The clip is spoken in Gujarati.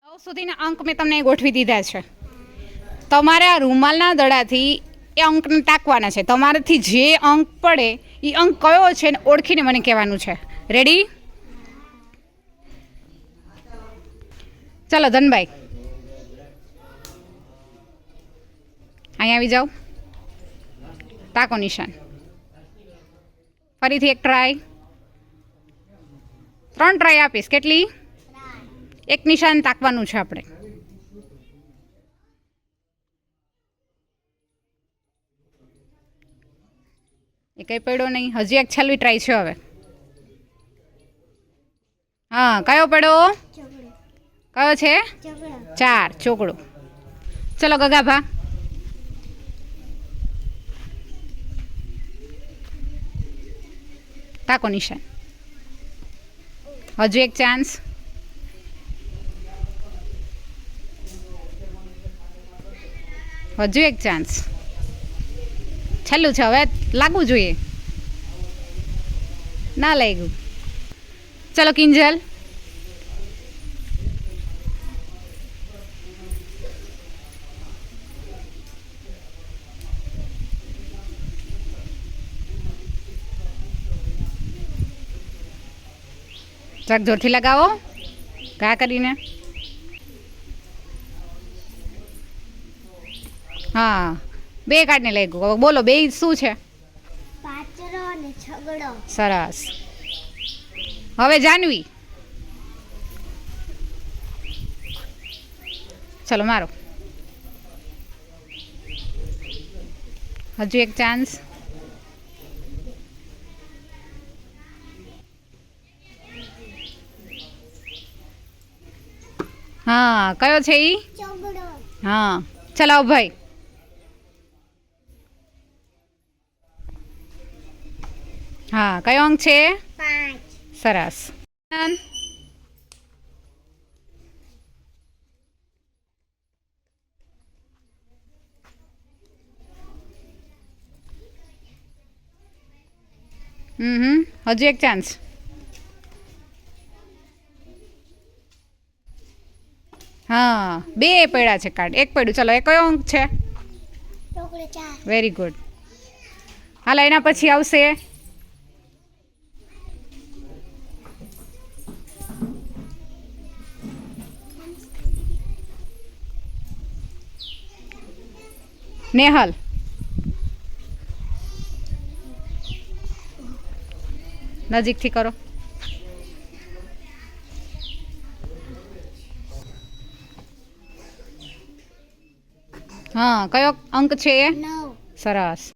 9 સુધીના અંક મેં તમને ગોઠવી દીધા છે. તમારે આ રૂમાલના દડાથી એ અંકને ટાંકવાના છે. તમારાથી જે અંક પડે એ અંક કયો છે ને ઓળખીને મને કહેવાનું છે. રેડી? ચાલો ધનભાઈ, અહીંયા આવી જાઓ. ટાંકો નિશાન. ફરીથી એક ટ્રાય. 3 ટ્રાય આપીશ. કેટલી? એક નિશાન તાકવાનું છે આપણે. એ કંઈ પડ્યો નહીં. હજી એક છેલ્લી ટ્રાય છે હવે. હા, કયો પડ્યો? કયો છે? 4. ચોકડો. ચલો ગગાભા. ટાંકો નિશાન. હજુ એક ચાન્સ. હજુ એક ચાન્સ. છેલ્લું છે હવે. લાગવું જોઈએ. ના લાગ્યું. ચલો કિંજલ. જરાક જોરથી લગાવો. ઘા કરીને. હા, 2 કાર્ડને લાગ્યું. બોલો, 2 શું છે? પાચરો અને છગડો. સરસ. હવે જાનવી. ચલો મારો. હજુ એક ચાન્સ. હા, કયો છે ઈ? છગડો. હા, ચલાવો ભાઈ. હા, કયો અંક છે? 5. સરસ. હજુ એક ચાન્સ. હા, 2 પડ્યા છે કાર્ડ. એક પડ્યું. ચલો, એ કયો અંક છે? ચોકડો 4. Very good. હાલો, એના પછી આવશે નેહલ. નજીકથી કરો. હા, કયો અંક છે? 9. સરસ.